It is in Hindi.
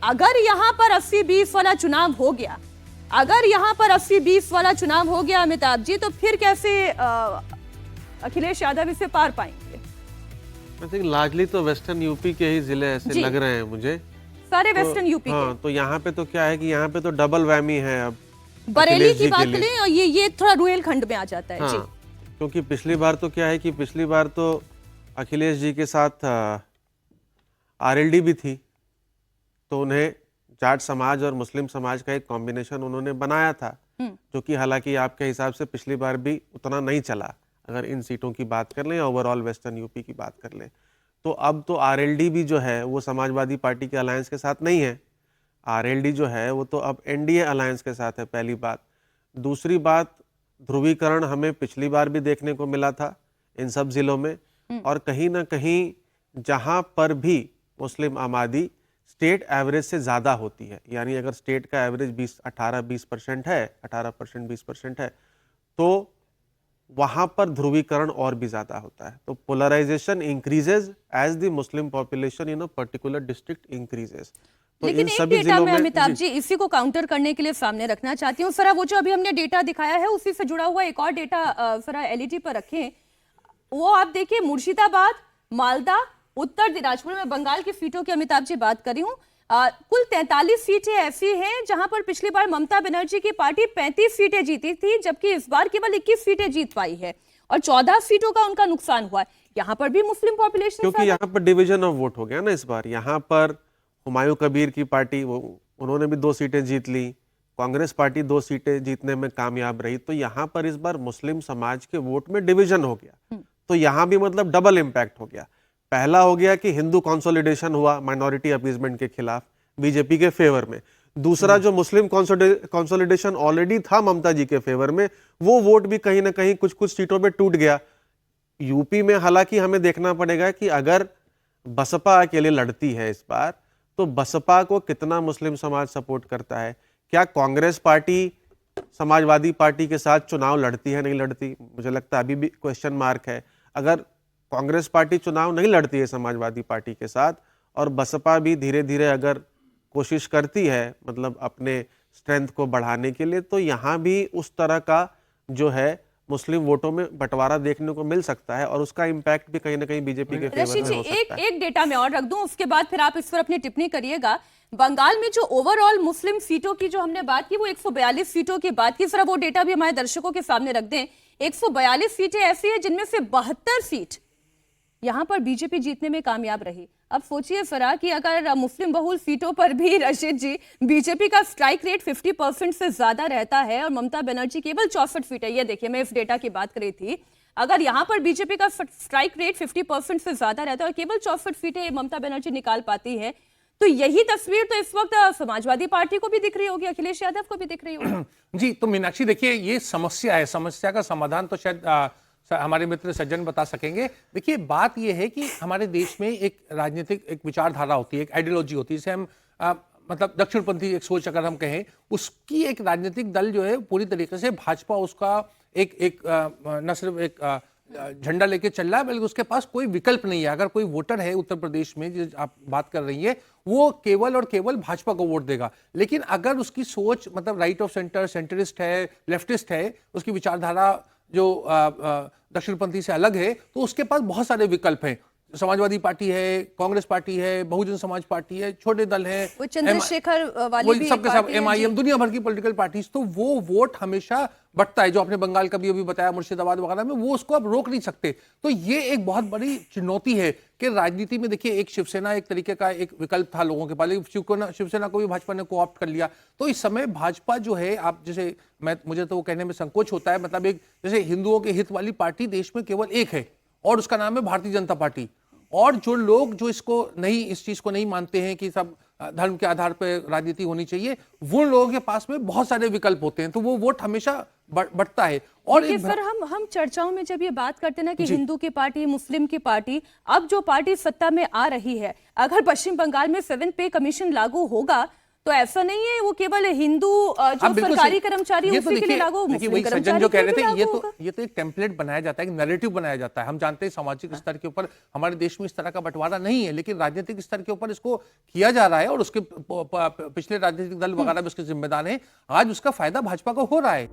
अगर यहाँ पर 80-20 वाला चुनाव हो गया, अगर यहाँ पर 80-20 वाला चुनाव हो गया अमिताभ जी, तो फिर कैसे अखिलेश यादव इसे पार पाएंगे? आई थिंक लार्जली तो वेस्टर्न यूपी के ही जिले ऐसे लग रहे हैं मुझे, सारे वेस्टर्न यूपी हाँ, के। तो यहाँ पे तो क्या है कि यहाँ पे तो डबल वैमी है। अब बरेली की बात करें और ये थोड़ा रुहेलखंड में आ जाता है। हाँ, जी, क्योंकि पिछली बार तो क्या है कि पिछली बार तो अखिलेश जी के साथ आरएलडी भी थी, तो उन्हें जाट समाज और मुस्लिम समाज का एक कॉम्बिनेशन उन्होंने बनाया था, जो कि हालांकि आपके हिसाब से पिछली बार भी उतना नहीं चला, अगर इन सीटों की बात कर लें या ओवरऑल वेस्टर्न यूपी की बात कर लें। तो अब तो आरएलडी भी जो है वो समाजवादी पार्टी के अलायंस के साथ नहीं है। आरएलडी जो है वो तो अब एनडीए अलायंस के साथ है, पहली बात। दूसरी बात, ध्रुवीकरण हमें पिछली बार भी देखने को मिला था इन सब जिलों में, और कहीं ना कहीं जहां पर भी मुस्लिम आबादी स्टेट एवरेज से ज़्यादा होती है, यानी अगर स्टेट का एवरेज 18-20% है, 18% 20% है, तो वहां पर ध्रुवीकरण और भी ज़्यादा होता है। तो polarization increases as the Muslim population in a particular district increases. तो लेकिन एक डेटा में अमिताभ जी इसी को काउंटर करने के लिए सामने रखना चाहती हूँ। सरा वो जो अभी हमने डेटा दिखाया है उसी से जुड़ा हुआ एक और डेटा सरा एलईडी पर रखें, वो आप देखिए मुर्शिदाबाद, मालदा, उत्तर दिनाजपुर में बंगाल की सीटों की अमिताभ जी बात कर रही हूँ। कुल 43 सीटें ऐसी हैं जहां पर पिछली बार ममता बनर्जी की पार्टी 35 सीटें जीती थी, जबकि इस बार केवल 21 सीटें जीत पाई है और 14 सीटों का उनका नुकसान हुआ है। यहाँ पर भी मुस्लिम पॉपुलेशन, क्योंकि यहाँ पर डिवीजन ऑफ वोट हो गया ना इस बार। यहाँ पर हुमायूं कबीर की पार्टी उन्होंने भी 2 सीटें जीत ली, कांग्रेस पार्टी 2 सीटें जीतने में कामयाब रही, तो यहाँ पर इस बार मुस्लिम समाज के वोट में डिवीजन हो गया। तो यहाँ भी मतलब डबल इम्पैक्ट हो गया। पहला हो गया कि हिंदू कंसोलिडेशन हुआ माइनॉरिटी अपीजमेंट के खिलाफ बीजेपी के फेवर में। दूसरा, जो मुस्लिम कंसोलिडेशन ऑलरेडी था ममता जी के फेवर में, वो वोट भी कहीं ना कहीं कुछ कुछ सीटों में टूट गया। यूपी में हालांकि हमें देखना पड़ेगा कि अगर बसपा अकेले लड़ती है इस बार, तो बसपा को कितना मुस्लिम समाज सपोर्ट करता है। क्या कांग्रेस पार्टी समाजवादी पार्टी के साथ चुनाव लड़ती है, नहीं लड़ती, मुझे लगता है अभी भी क्वेश्चन मार्क है। अगर कांग्रेस पार्टी चुनाव नहीं लड़ती है समाजवादी पार्टी के साथ, और बसपा भी धीरे धीरे अगर कोशिश करती है मतलब अपने स्ट्रेंथ को बढ़ाने के लिए, तो यहाँ भी उस तरह का जो है मुस्लिम वोटों में बंटवारा देखने को मिल सकता है, और उसका इम्पैक्ट भी कहीं ना कहीं बीजेपी के फेवर में हो सकता है। एक डेटा में और रख दूं, उसके बाद फिर आप इस पर अपनी टिप्पणी करिएगा। बंगाल में जो ओवरऑल मुस्लिम सीटों की जो हमने बात की, वो 142 सीटों की बात की। जरा वो डेटा भी हमारे दर्शकों के सामने रख दें। 142 सीटें ऐसी है जिनमें से 72 सीट यहां पर बीजेपी जीतने में कामयाब रही। अब सोचिए फरा कि अगर मुस्लिम बहुल सीटों पर भी रशीद जी बीजेपी का स्ट्राइक रेट 50% से ज्यादा रहता है और ममता बनर्जी केवल 64 सीट है। ये देखिए, मैं इस डेटा की बात कर रही थी। अगर यहां पर बीजेपी का स्ट्राइक रेट 50% से ज्यादा रहता है और केवल 64 सीटें ममता बनर्जी निकाल पाती है, तो यही तस्वीर तो इस वक्त समाजवादी पार्टी को भी दिख रही होगी, अखिलेश यादव को भी दिख रही होगी। जी, तो मीनाक्षी देखिए, ये समस्या है, समस्या का समाधान तो शायद हमारे मित्र सज्जन बता सकेंगे। देखिए, बात यह है कि हमारे देश में एक राजनीतिक एक विचारधारा होती है, एक आइडियोलॉजी होती है, जिसे हम मतलब दक्षिणपंथी एक सोच अगर हम कहें, उसकी एक राजनीतिक दल जो है पूरी तरीके से भाजपा उसका एक न सिर्फ एक झंडा लेके चल रहा है, बल्कि उसके पास कोई विकल्प नहीं है। अगर कोई वोटर है उत्तर प्रदेश में, जो आप बात कर रही है, वो केवल और केवल भाजपा को वोट देगा। लेकिन अगर उसकी सोच मतलब राइट ऑफ सेंटर, सेंटरिस्ट है, लेफ्टिस्ट है, उसकी विचारधारा जो दक्षिणपंथी से अलग है, तो उसके पास बहुत सारे विकल्प हैं। समाजवादी पार्टी है, कांग्रेस पार्टी है, बहुजन समाज पार्टी है, छोटे दल है, चंद्रशेखर वाली भी सबके सब एमआईएम, दुनिया भर की पॉलिटिकल पार्टीज, तो वो वोट हमेशा बढ़ता है। जो आपने बंगाल का भी अभी बताया, मुर्शिदाबाद वगैरह में, वो उसको अब रोक नहीं सकते। तो ये एक बहुत बड़ी चुनौती है कि राजनीति में देखिए, एक शिवसेना एक तरीके का एक विकल्प था लोगों के पास, लेकिन शिवसेना को भी भाजपा ने कोऑप्ट कर लिया। तो इस समय भाजपा जो है, आप जैसे मुझे तो वो कहने में संकोच होता है, मतलब एक जैसे हिंदुओं के हित वाली पार्टी देश में केवल एक है, और उसका नाम है भारतीय जनता पार्टी। और जो लोग जो इस चीज को नहीं मानते हैं कि सब धर्म के आधार पर राजनीति होनी चाहिए, वो लोगों के पास में बहुत सारे विकल्प होते हैं, तो वो वोट हमेशा बढ़ता है। और सर, हम चर्चाओं में जब ये बात करते हैं ना कि हिंदू की पार्टी, मुस्लिम की पार्टी, अब जो पार्टी सत्ता में आ रही है, अगर पश्चिम बंगाल में 7 पे कमीशन लागू होगा, तो ऐसा नहीं है वो केवल हिंदू जो आप बिल्कुल सरकारी सही- कर्मचारी है ये तो उसी के लिए देखिए- लागू, देखिए मुस्लिम वही सज्जन कर्मचारी जो के कह लिए रहे भी थे, लागू होगा। ये तो एक टेम्पलेट बनाया जाता है, एक नैरेटिव बनाया जाता है। हम जानते हैं सामाजिक स्तर के ऊपर हमारे देश में इस तरह का बंटवारा नहीं है, लेकिन राजनीतिक स्तर के ऊपर इसको किया जा रहा है और उसके पिछले राजनीतिक दल वगैरह भी उसके जिम्मेदार हैं। आज उसका फायदा भाजपा को हो रहा है।